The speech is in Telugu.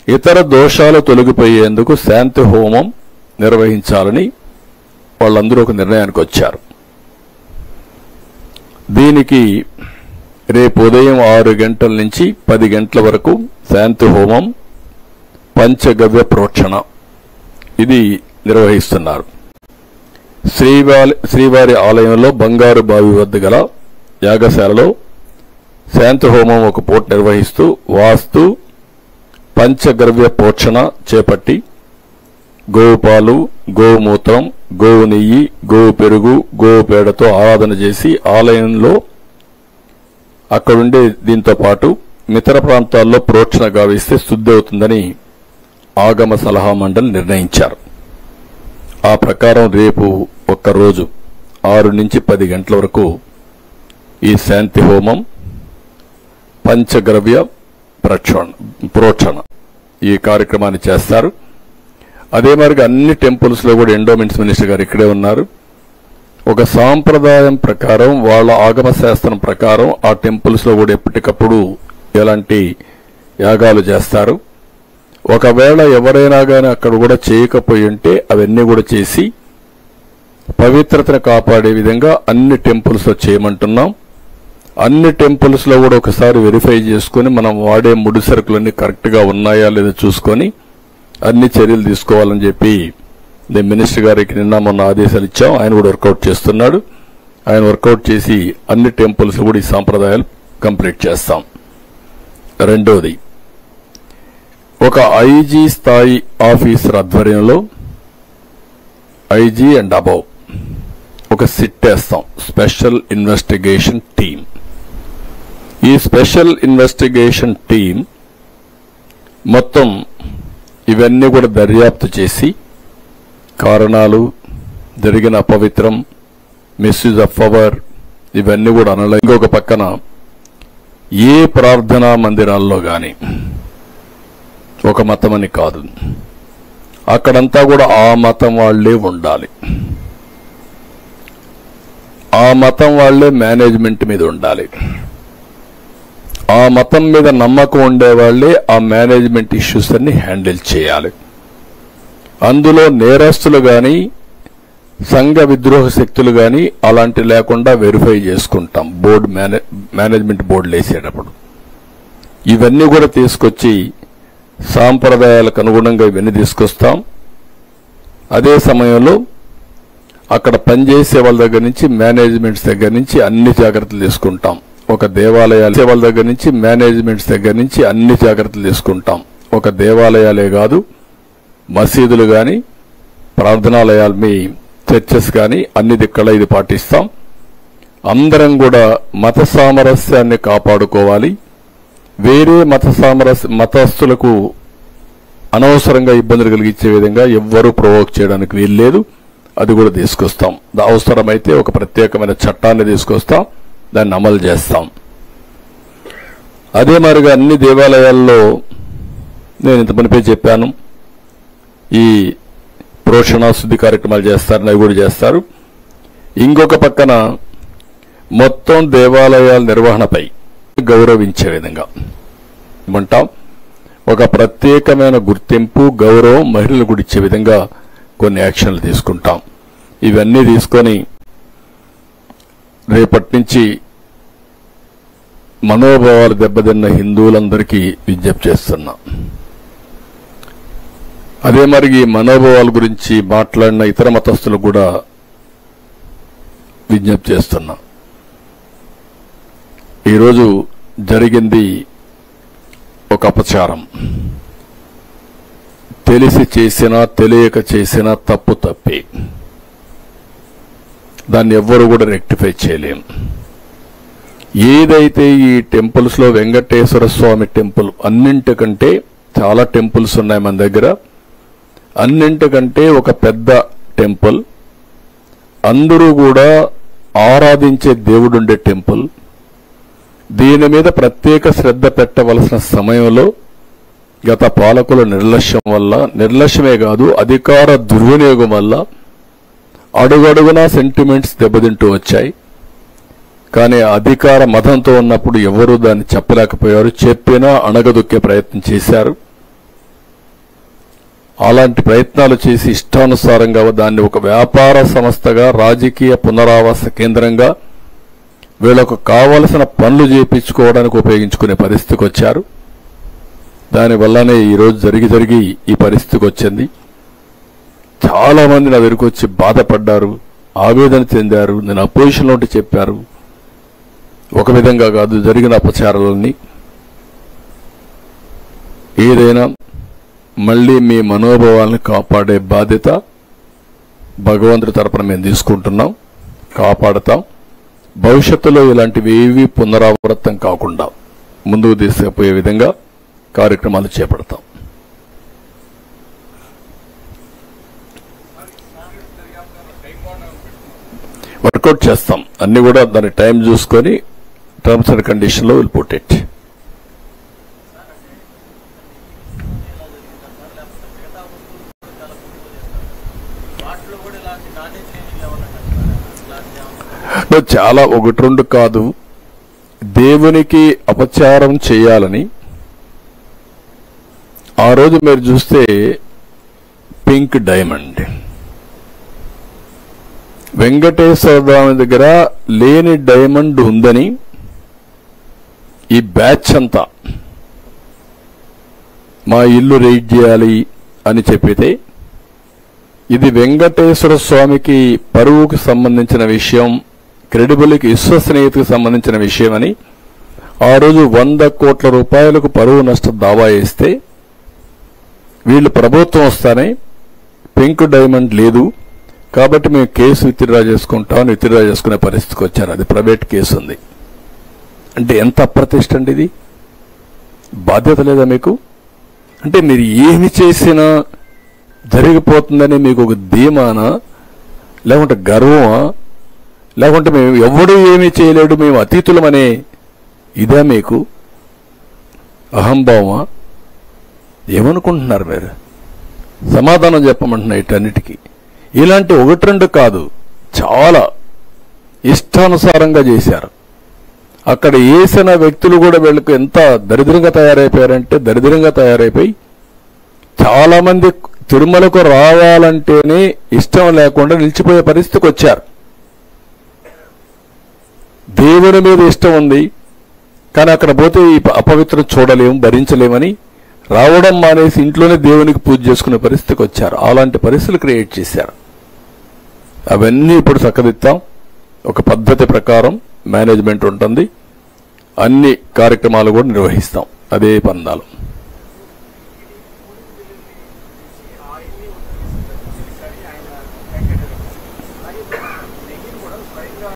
ఇతర దోషాలు తొలగిపోయేందుకు శాంతి హోమం నిర్వహించాలని వాళ్ళందరూ ఒక నిర్ణయానికి వచ్చారు. దీనికి రేపు ఉదయం 6 గంటల నుంచి 10 గంటల వరకు శాంతి హోమం, పంచగవ్య ప్రోక్షణ ఇది నిర్వహిస్తున్నారు. శ్రీవారి ఆలయంలో బంగారు బావి వద్ద గల యాగశాలలో శాంతి హోమం ఒక పూట నిర్వహిస్తూ వాస్తు పంచగవ్య ప్రోక్షణ చేపట్టి గోవు పాలు, గోమూత్రం, గోవు నెయ్యి, గోవు పెరుగు, గోవు పేడతో ఆరాధన చేసి ఆలయంలో అక్కడుండే దీంతో పాటు ఇతర ప్రాంతాల్లో ప్రోక్షణ గావిస్తే శుద్ధి అవుతుందని ఆగమ సలహా మండలి నిర్ణయించారు. ఆ ప్రకారం రేపు ఒక్కరోజు 6 నుంచి 10 గంటల వరకు ఈ శాంతి హోమం, పంచగవ్య ప్రోక్షణ ఈ కార్యక్రమాన్ని చేస్తారు. అదే మరిగా అన్ని టెంపుల్స్ లో కూడా ఎండోమెంట్స్ మినిస్టర్ గారు ఇక్కడే ఉన్నారు. ఒక సాంప్రదాయం ప్రకారం వాళ్ళ ఆగమ శాస్త్రం ప్రకారం ఆ టెంపుల్స్ లో కూడా ఎప్పటికప్పుడు ఎలాంటి యాగాలు చేస్తారు. ఒకవేళ ఎవరైనా గానీ అక్కడ కూడా చేయకపోయి ఉంటే అవన్నీ కూడా చేసి పవిత్రతను కాపాడే విధంగా అన్ని టెంపుల్స్ లో చేయమంటున్నాం. అన్ని టెంపుల్స్ లో కూడా ఒకసారి వెరిఫై చేసుకుని మనం వాడే ముడి సరుకులన్నీ కరెక్ట్ గా ఉన్నాయా లేదా చూసుకొని అన్ని చర్యలు తీసుకోవాలని చెప్పి మినిస్టర్ గారికి నిన్న మొన్న ఆదేశాలు ఇచ్చాం. ఆయన కూడా వర్కౌట్ చేస్తున్నాడు. ఆయన వర్కౌట్ చేసి అన్ని టెంపుల్స్ కూడా ఈ సాంప్రదాయాలు కంప్లీట్ చేస్తాం. రెండోది, ఒక ఐజీ స్థాయి ఆఫీసర్ ఆధ్వర్యంలో ఐజీ అండ్ అబౌవ్ ఒక సిట్ వేస్తాం, స్పెషల్ ఇన్వెస్టిగేషన్ టీమ్. ఈ స్పెషల్ ఇన్వెస్టిగేషన్ టీం మొత్తం ఇవన్నీ కూడా దర్యాప్తు చేసి కారణాలు, జరిగిన అపవిత్రం, మిస్యూజ్ ఆఫ్ పవర్ ఇవన్నీ కూడా అనలైజ్. ఇంకొక పక్కన ఏ ప్రార్థనా మందిరాల్లో గాని ఒక మతం అని కాదు, అక్కడంతా కూడా ఆ మతం వాళ్లే ఉండాలి, ఆ మతం వాళ్లే మేనేజ్మెంట్ మీద ఉండాలి, ఆ మతం మీద నమ్మకం ఉండేవాళ్లే ఆ మేనేజ్మెంట్ ఇష్యూస్ అన్ని హ్యాండిల్ చేయాలి. అందులో నేరస్తులు గాని సంఘ విద్రోహ శక్తులు గాని అలాంటి లేకుండా వెరిఫై చేసుకుంటాం బోర్డు మేనేజ్మెంట్ బోర్డులు వేసేటప్పుడు. ఇవన్నీ కూడా తీసుకొచ్చి సాంప్రదాయాలకు అనుగుణంగా ఇవన్నీ తీసుకొస్తాం. అదే సమయంలో అక్కడ పనిచేసే వాళ్ళ దగ్గర నుంచి మేనేజ్మెంట్స్ దగ్గర నుంచి అన్ని జాగ్రత్తలు తీసుకుంటాం. ఒక దేవాలయాల వాళ్ళ దగ్గర నుంచి మేనేజ్మెంట్స్ దగ్గర నుంచి అన్ని జాగ్రత్తలు తీసుకుంటాం. ఒక దేవాలయాలే కాదు, మసీదులు గాని, ప్రార్థనాలయాలు, మీ చర్చెస్ గాని అన్ని దిక్కల ఇది పాటిస్తాం. అందరం కూడా మత సామరస్యాన్ని కాపాడుకోవాలి. వేరే మతస్థులకు అనవసరంగా ఇబ్బందులు కలిగించే విధంగా ఎవ్వరూ ప్రొవోక్ చేయడానికి వీల్లేదు. అది కూడా తీసుకొస్తాం. అవసరమైతే ఒక ప్రత్యేకమైన చట్టాన్ని తీసుకొస్తాం, దాన్ని అమలు చేస్తాం. అదే మరిగా అన్ని దేవాలయాల్లో నేను ఇంత మునిపే చెప్పాను, ఈ ప్రోక్షణ శుద్ధి కార్యక్రమాలు చేస్తారు, అవి కూడా చేస్తారు. ఇంకొక పక్కన మొత్తం దేవాలయాల నిర్వహణపై గౌరవించే విధంగా అంటాం, ఒక ప్రత్యేకమైన గుర్తింపు, గౌరవం మహిళలు కూడా ఇచ్చే విధంగా కొన్ని యాక్షన్లు తీసుకుంటాం. ఇవన్నీ తీసుకొని రేపటి నుంచి మనోభావాలు దెబ్బతిన్న హిందువులందరికీ విజ్ఞప్తి చేస్తున్నా. అదే మరి ఈ మనోభావాల గురించి మాట్లాడిన ఇతర మతస్థులకు కూడా విజ్ఞప్తి చేస్తున్నా. ఈరోజు జరిగింది ఒక అపచారం. తెలిసి చేసినా తెలియక చేసినా తప్పు తప్పే, దాన్ని ఎవ్వరూ కూడా రెక్టిఫై చేయలేం. ఏదైతే ఈ టెంపుల్స్ లో వెంకటేశ్వర స్వామి టెంపుల్ అన్నింటికంటే, చాలా టెంపుల్స్ ఉన్నాయి మన దగ్గర, అన్నింటికంటే ఒక పెద్ద టెంపుల్, అందరూ కూడా ఆరాధించే దేవుడుండే టెంపుల్, దీని మీద ప్రత్యేక శ్రద్ధ పెట్టవలసిన సమయంలో గత పాలకుల నిర్లక్ష్యం వల్ల, నిర్లక్ష్యమే కాదు అధికార దుర్వినియోగం వల్ల అడుగడుగునా సెంటిమెంట్స్ దెబ్బతింటూ వచ్చాయి. కానీ అధికార మతంతో ఉన్నప్పుడు ఎవరూ దాన్ని చెప్పలేకపోయారు. చెప్పినా అణగదొక్కే ప్రయత్నం చేశారు. అలాంటి ప్రయత్నాలు చేసి ఇష్టానుసారంగా దాన్ని ఒక వ్యాపార సంస్థగా, రాజకీయ పునరావాస కేంద్రంగా వీళ్ళకు కావలసిన పనులు చేయించుకోవడానికి ఉపయోగించుకునే పరిస్థితికి వచ్చారు. దానివల్లనే ఈరోజు జరిగి ఈ పరిస్థితికి వచ్చింది. చాలా మంది నా దగ్గరికి వచ్చి బాధపడ్డారు, ఆవేదన చెందారు. నేను అపోజిషన్లో ఉంటే చెప్పారు. ఒక విధంగా కాదు, జరిగిన అపచారాలన్నీ. ఏదైనా మళ్ళీ మీ మనోభావాలను కాపాడే బాధ్యత భగవంతుడి తరపున మేము తీసుకుంటున్నాం, కాపాడతాం. భవిష్యత్తులో ఇలాంటివి ఏవి పునరావృతం కాకుండా ముందుకు తీసుకుపోయే విధంగా కార్యక్రమాలు చేపడతాం. వర్కౌట్ చేస్తాం. అన్ని కూడా దాని టైం చూసుకొని టర్మ్స్ అండ్ కండిషన్లో విల్ పుట్ ఇట్. చాలా ఒకటి రెండు కాదు, దేవునికి అపచారం చేయాలని ఆ రోజు మీరు చూస్తే పింక్ డైమండ్ వెంకటేశ్వర స్వామి దగ్గర లేని డైమండ్ ఉందని ఈ బ్యాచ్ అంతా మా ఇల్లు రైడ్ చేయాలి అని చెప్పితే, ఇది వెంకటేశ్వర స్వామికి పరువుకు సంబంధించిన విషయం, క్రెడిబుల్కి విశ్వసనీయతకు సంబంధించిన విషయం అని ఆ రోజు 100 కోట్ల రూపాయలకు పరువు నష్టం దావా వేస్తే, వీళ్ళు ప్రభుత్వం వస్తానే పింక్ డైమండ్ లేదు కాబట్టి మేము కేసు విత్డ్రా చేసుకునే పరిస్థితికి వచ్చారు. అది ప్రైవేట్ కేసు ఉంది. అంటే ఎంత అప్రతిష్ట అండి ఇది! బాధ్యత లేదా మీకు? అంటే మీరు ఏమి చేసినా జరిగిపోతుందని మీకు ఒక ధీమానా, లేకుంటే గర్వమా, లేకుంటే మేము ఎవడూ ఏమీ చేయలేడు, మేము అతీతులమనే ఇదే మీకు అహంభావమా? ఏమనుకుంటున్నారు మీరు? సమాధానం చెప్పమంటున్నా వీటన్నిటికీ. ఇలాంటి ఒకటి రెండు కాదు, చాలా ఇష్టానుసారంగా చేశారు. అక్కడ వేసిన వ్యక్తులు కూడా వీళ్ళకు ఎంత దరిద్రంగా తయారైపోయారంటే, దరిద్రంగా తయారైపోయి చాలా మంది తిరుమలకు రావాలంటేనే ఇష్టం లేకుండా నిలిచిపోయే పరిస్థితికి వచ్చారు. దేవుని మీద ఇష్టం ఉంది కానీ అక్కడ పోతే ఈ అపవిత్రం చూడలేము, భరించలేమని రావడం మానేసి ఇంట్లోనే దేవునికి పూజ చేసుకునే పరిస్థితికి వచ్చారు. అలాంటి పరిస్థితులు క్రియేట్ చేశారు. అవన్నీ ఇప్పుడు చక్కదిద్దాం. ఒక పద్ధతి ప్రకారం మేనేజ్మెంట్ ఉంటుంది. అన్ని కార్యక్రమాలు కూడా నిర్వహిస్తాం అదే పందాలు.